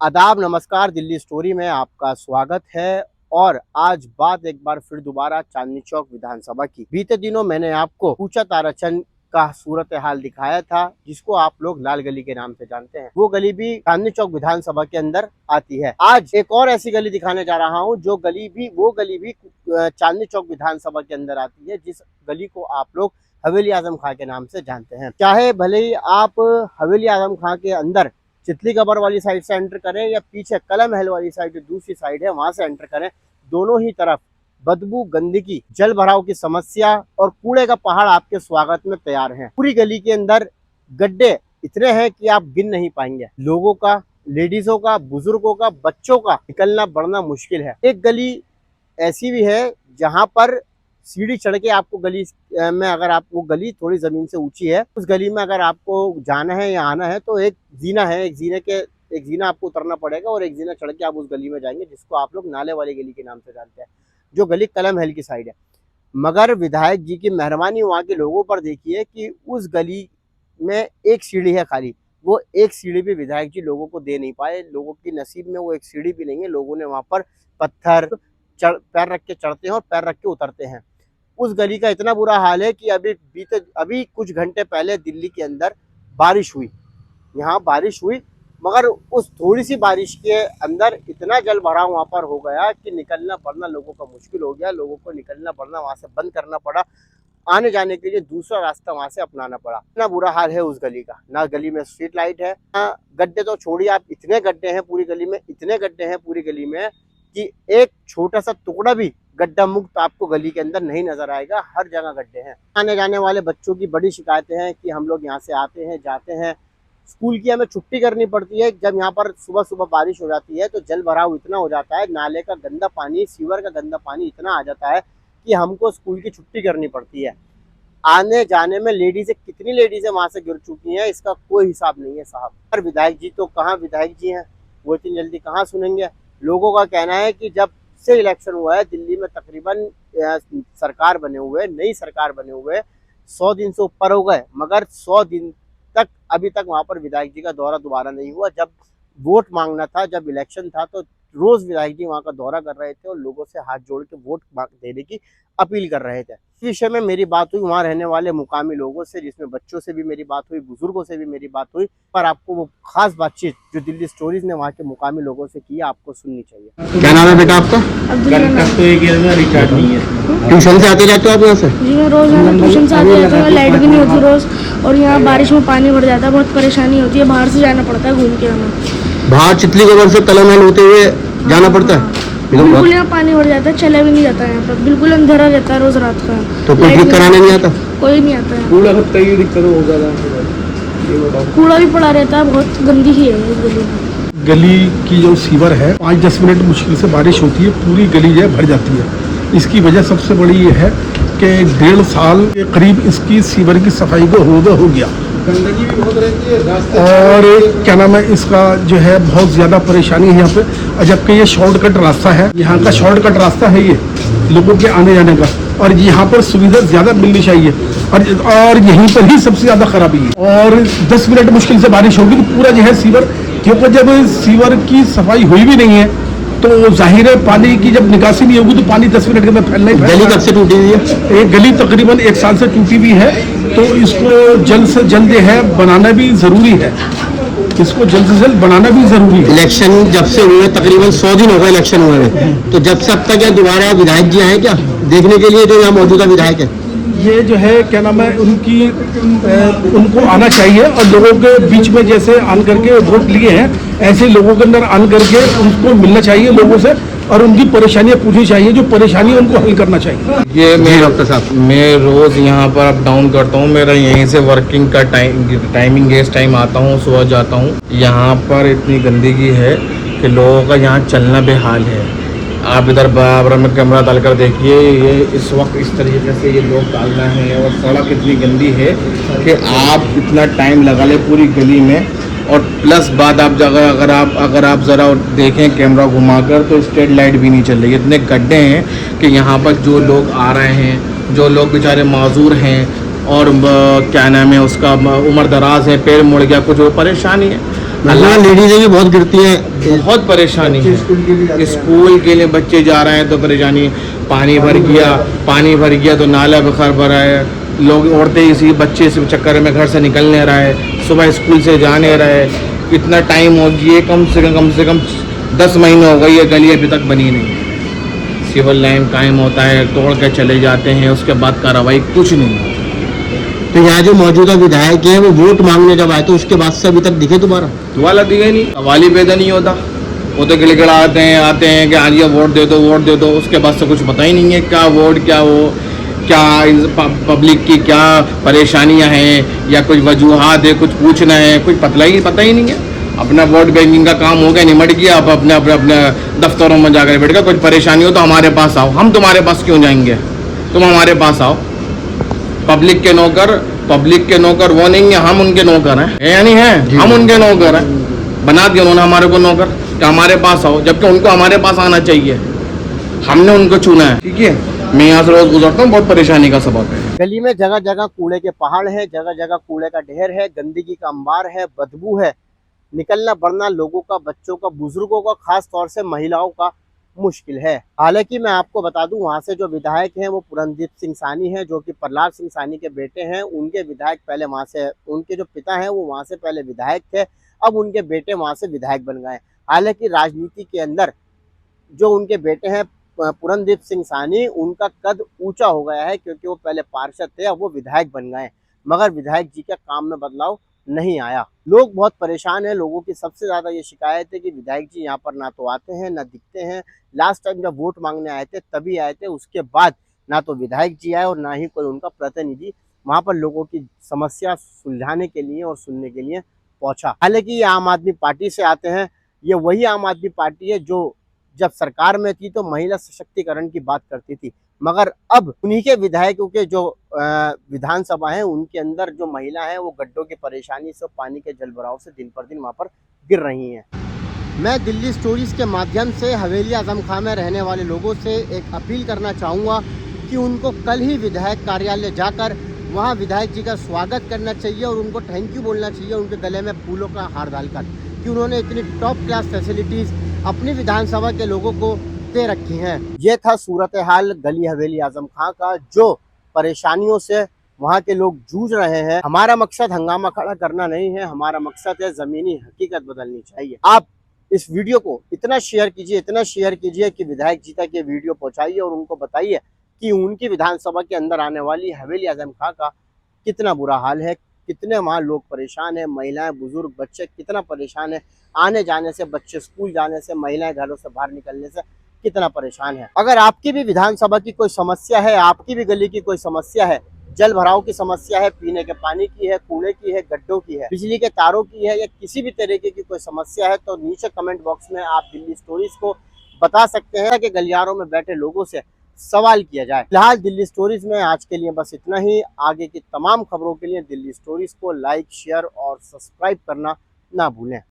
आदाब नमस्कार, दिल्ली स्टोरी में आपका स्वागत है। और आज बात एक बार फिर दोबारा चांदनी चौक विधानसभा की। बीते दिनों मैंने आपको ऊंचा ताराचंद का सूरत हाल दिखाया था, जिसको आप लोग लाल गली के नाम से जानते हैं। वो गली भी चांदनी चौक विधानसभा के अंदर आती है। आज एक और ऐसी गली दिखाने जा रहा हूँ जो गली भी चांदनी चौक विधानसभा के अंदर आती है, जिस गली को आप लोग हवेली आजम खां के नाम से जानते हैं। चाहे भले ही आप हवेली आजम खां के अंदर चितली कबर वाली साइड से एंटर करें या पीछे कला महल वाली साइड जो दूसरी साइड है वहां से एंटर करें, दोनों ही तरफ बदबू, गंदगी, जल भराव की समस्या और कूड़े का पहाड़ आपके स्वागत में तैयार है। पूरी गली के अंदर गड्ढे इतने हैं कि आप गिन नहीं पाएंगे। लोगों का, लेडीजों का, बुजुर्गों का, बच्चों का निकलना बढ़ना मुश्किल है। एक गली ऐसी भी है जहां पर सीढ़ी चढ़ के आपको गली में, अगर आपको गली थोड़ी जमीन से ऊंची है, उस गली में अगर आपको जाना है या आना है तो एक जीना है, एक जीना आपको उतरना पड़ेगा और एक जीना चढ़ के आप उस गली में जाएंगे, जिसको आप लोग नाले वाली गली के नाम से जानते हैं, जो गली कला महल की साइड है। मगर विधायक जी की मेहरबानी वहाँ के लोगों पर देखिए कि उस गली में एक सीढ़ी है खाली। वो एक सीढ़ी भी विधायक जी लोगों को दे नहीं पाए। लोगों की नसीब में वो एक सीढ़ी भी नहीं है। लोगों ने वहाँ पर पत्थर पैर रख के चढ़ते हैं और पैर रख के उतरते हैं। उस गली का इतना बुरा हाल है कि अभी कुछ घंटे पहले दिल्ली के अंदर बारिश हुई, यहाँ बारिश हुई, मगर उस थोड़ी सी बारिश के अंदर इतना जल भराव वहाँ पर हो गया कि निकलना पड़ना लोगों का मुश्किल हो गया। लोगों को निकलना पड़ना, वहाँ से बंद करना पड़ा, आने जाने के लिए दूसरा रास्ता वहाँ से अपनाना पड़ा। इतना बुरा हाल है उस गली का। ना गली में स्ट्रीट लाइट है, ना गड्ढे तो छोड़िए आप, इतने गड्ढे हैं पूरी गली में, इतने गड्ढे हैं पूरी गली में कि एक छोटा सा टुकड़ा भी गड्ढा मुक्त आपको गली के अंदर नहीं नजर आएगा। हर जगह गड्ढे हैं। आने जाने वाले बच्चों की बड़ी शिकायतें हैं कि हम लोग यहाँ से आते हैं, जाते हैं, स्कूल की हमें छुट्टी करनी पड़ती है। जब यहाँ पर सुबह सुबह बारिश हो जाती है तो जल भराव इतना हो जाता है, नाले का गंदा पानी, सीवर का गंदा पानी इतना आ जाता है कि हमको स्कूल की छुट्टी करनी पड़ती है। आने जाने में कितनी लेडीजें वहां से गिर चुकी हैं, इसका कोई हिसाब नहीं है साहब। पर विधायक जी तो कहाँ विधायक जी हैं, वो इतनी जल्दी कहाँ सुनेंगे। लोगों का कहना है कि जब से इलेक्शन हुआ है दिल्ली में तकरीबन सरकार बने हुए, नई सरकार बने हुए 100 दिन से ऊपर हो गए, मगर 100 दिन तक अभी तक वहां पर विधायक जी का दौरा दोबारा नहीं हुआ। जब वोट मांगना था, जब इलेक्शन था, तो रोज विधायक जी वहां का दौरा कर रहे थे और लोगों से हाथ जोड़ के वोट देने की अपील कर रहे थे। इस विषय में मेरी बात हुई वहां रहने वाले मुकामी लोगों से, जिसमें बच्चों से भी मेरी बात हुई, बुजुर्गों से भी मेरी बात हुई। पर आपको वो खास बातचीत जो दिल्ली स्टोरीज ने वहाँ के मुकामी लोगों से की, आपको सुननी चाहिए। क्या नाम है बेटा आपका? तो एक रिचार्ज नहीं है। ट्यूशन से आते जाते हो आप यहाँ से? जी मैं रोज़ यहाँ ट्यूशन से आते जाता हूँ। लाइट भी नहीं होती रोज़, और यहाँ बारिश में पानी भर जाता है, बहुत परेशानी होती है। बाहर से जाना पड़ता है घूम के हमें। बाहर चितली कबर से कला महल होते हुए जाना पड़ता है? बिल्कुल यहाँ पानी भर जाता है, चला भी नहीं जाता है। यहाँ पर बिल्कुल अंधेरा रहता है रोज रात का। तो कोई ठीक कराने नहीं आता? कोई नहीं आता है। कूड़ा खत्ता ही दिक्कत हो जाता है। कूड़ा भी पड़ा रहता है, बहुत गंदी ही है इस गली में। गली की जो सीवर है, 5-10 मिनट मुश्किल से बारिश होती है, पूरी गली जो है भर जाती है। इसकी वजह सबसे बड़ी ये है कि 1.5 साल के करीब इसकी सीवर की सफाई को हो गया। गंदगी भी बहुत रहती है और क्या नाम है, इसका जो है बहुत ज़्यादा परेशानी है यहाँ पे। जबकि ये शॉर्टकट रास्ता है, यहाँ का शॉर्टकट रास्ता है ये लोगों के आने जाने का, और यहाँ पर सुविधा ज़्यादा मिलनी चाहिए, और यहीं पर ही सबसे ज़्यादा खराबी है। और 10 मिनट मुश्किल से बारिश होगी तो पूरा जो है सीवर, क्योंकि जब सीवर की सफाई हुई भी नहीं है तो जाहिर है पानी की जब निकासी नहीं होगी तो पानी 10 मिनट के अंदर फैलना ही। गली कब से टूटी हुई है? एक गली तकरीबन 1 साल से टूटी हुई है, तो इसको जल्द से जल्द है बनाना भी ज़रूरी है। इसको जल्द से जल्द बनाना भी ज़रूरी है। इलेक्शन जब से हुए तकरीबन 100 दिन हो गए इलेक्शन हुए, तो जब से अब तक क्या दोबारा विधायक जी आए क्या देखने के लिए, जो यहाँ मौजूदा विधायक है? ये जो है क्या नाम है, उनको आना चाहिए और लोगों के बीच में जैसे आन करके वोट लिए हैं, ऐसे लोगों के अंदर आन करके उनको मिलना चाहिए लोगों से, और उनकी परेशानियां पूछनी चाहिए, जो परेशानी उनको हल करना चाहिए। ये मैं डॉक्टर साहब, मैं रोज़ यहाँ पर अप डाउन करता हूँ। मेरा यहीं से वर्किंग का टाइमिंग इस टाइम आता हूँ, सुबह जाता हूँ। यहाँ पर इतनी गंदगी है कि लोगों का यहाँ चलना बेहाल है। आप इधर बराबर में कैमरा डालकर देखिए, ये इस वक्त इस तरीके से ये लोग डाल रहे हैं, और सड़क इतनी गंदी है कि आप इतना टाइम लगा ले पूरी गली में। और प्लस बात आप अगर आप ज़रा देखें कैमरा घुमाकर, तो स्ट्रीट लाइट भी नहीं चल रही। इतने गड्ढे हैं कि यहाँ पर जो लोग आ रहे हैं, जो लोग बेचारे माजूर हैं और क्या नाम है उसका, उम्र दराज है, पैर मुड़ गया, कुछ वो परेशानी है। महिला लेडीजें भी बहुत गिरती हैं। बहुत परेशानी है। स्कूल के लिए बच्चे जा रहे हैं तो परेशानी है। पानी भर गया तो नाला बुखार भरा है। लोग औरतें इसी बच्चे इस चक्कर में घर से निकल नहीं रहा है, सुबह स्कूल से जा नहीं रहे। इतना टाइम हो गया, कम से कम 10 महीने हो गए, ये गली अभी तक बनी नहीं है। सिविल लाइन कायम होता है, तोड़ के चले जाते हैं, उसके बाद कार्रवाई कुछ नहीं होती। तो यहाँ जो मौजूदा विधायक है वो वोट मांगने जब आए तो उसके बाद से अभी तक दिखे दोबारा दिखे नहीं, सवाल ही पैदा नहीं होता। वो तो गिड़गिड़ा आते हैं कि हाँ जी वोट दे दो, उसके बाद से कुछ पता ही नहीं है क्या वोट, क्या वो, क्या पब्लिक की क्या परेशानियां हैं या कुछ वजूहात है, कुछ पूछना है, कुछ पता ही नहीं है। अपना वोट बैंकिंग का काम हो गया, निमट गया, अब अपने दफ्तरों में जाकर बैठ गया। कुछ परेशानी हो तो हमारे पास आओ, हम तुम्हारे पास क्यों जाएंगे, तुम हमारे पास आओ। पब्लिक के नौकर वो नहीं है, हम उनके नौकर हैं, या नहीं है? हम उनके नौकर हैं। बना दिया उन्होंने हमारे को नौकर कि हमारे पास आओ, जबकि उनको हमारे पास आना चाहिए। हमने उनको चुना है, ठीक है। मैं यहाँ से रोज गुजरता हूँ, बहुत परेशानी का सबब है। गली में जगह जगह कूड़े के पहाड़ है, जगह जगह कूड़े का ढेर है, गंदगी का अंबार है, बदबू है। निकलना बढ़ना लोगों का, बच्चों का, बुजुर्गों का, खास तौर से महिलाओं का मुश्किल है। हालांकि मैं आपको बता दूं, वहां से जो विधायक हैं वो पूरनदीप सिंह सानी हैं, जो कि प्रहलाद सिंह सानी के बेटे हैं। उनके विधायक पहले वहां से, उनके जो पिता हैं वो वहां से पहले विधायक थे, अब उनके बेटे वहां से विधायक बन गए। हालांकि राजनीति के अंदर जो उनके बेटे हैं पूरनदीप सिंह सानी, उनका कद ऊंचा हो गया है, क्योंकि वो पहले पार्षद थे, अब वो विधायक बन गए। मगर विधायक जी के काम में बदलाव नहीं आया। लोग बहुत परेशान हैं। लोगों की सबसे ज्यादा ये शिकायत है कि विधायक जी यहाँ पर ना तो आते हैं ना दिखते हैं। लास्ट टाइम जब वोट मांगने आए थे तभी आए थे, उसके बाद ना तो विधायक जी आए और ना ही कोई उनका प्रतिनिधि वहां पर लोगों की समस्या सुलझाने के लिए और सुनने के लिए पहुंचा। हालांकि ये आम आदमी पार्टी से आते हैं। ये वही आम आदमी पार्टी है जो जब सरकार में थी तो महिला सशक्तिकरण की बात करती थी, मगर अब उन्हीं के विधायकों के जो विधानसभा है उनके अंदर जो महिला है वो गड्ढों की परेशानी से, पानी के जलभराव से दिन पर दिन वहां पर गिर रही हैं। मैं दिल्ली स्टोरीज के माध्यम से हवेली आजम खां में रहने वाले लोगों से एक अपील करना चाहूँगा कि उनको कल ही विधायक कार्यालय जाकर वहाँ विधायक जी का स्वागत करना चाहिए और उनको थैंक यू बोलना चाहिए, उनके गले में फूलों का हार डालकर, कि उन्होंने इतनी टॉप क्लास फैसिलिटीज़ अपनी विधानसभा के लोगों को दे रखी हैं। ये था सूरत हाल गली हवेली आजम खां का, जो परेशानियों से वहाँ के लोग जूझ रहे हैं। हमारा मकसद हंगामा खड़ा करना नहीं है, हमारा मकसद है ज़मीनी हकीकत बदलनी चाहिए। आप इस वीडियो को इतना शेयर कीजिए कि विधायक जी तक ये वीडियो पहुँचाइए और उनको बताइए कि उनकी विधानसभा के अंदर आने वाली हवेली आजम खां का कितना बुरा हाल है, कितने वहाँ लोग परेशान हैं, महिलाएं, बुजुर्ग, बच्चे कितना परेशान है। आने जाने से, बच्चे स्कूल जाने से, महिलाएं घरों से बाहर निकलने से कितना परेशान है। अगर आपकी भी विधानसभा की कोई समस्या है, आपकी भी गली की कोई समस्या है, जल भराव की समस्या है, पीने के पानी की है, कूड़े की है, गड्ढों की है, बिजली के तारों की है, या किसी भी तरीके की कोई समस्या है, तो नीचे कमेंट बॉक्स में आप दिल्ली स्टोरीज को बता सकते हैं कि गलियारों में बैठे लोगों से सवाल किया जाए। फिलहाल दिल्ली स्टोरीज में आज के लिए बस इतना ही। आगे की तमाम खबरों के लिए दिल्ली स्टोरीज को लाइक, शेयर और सब्सक्राइब करना ना भूलें।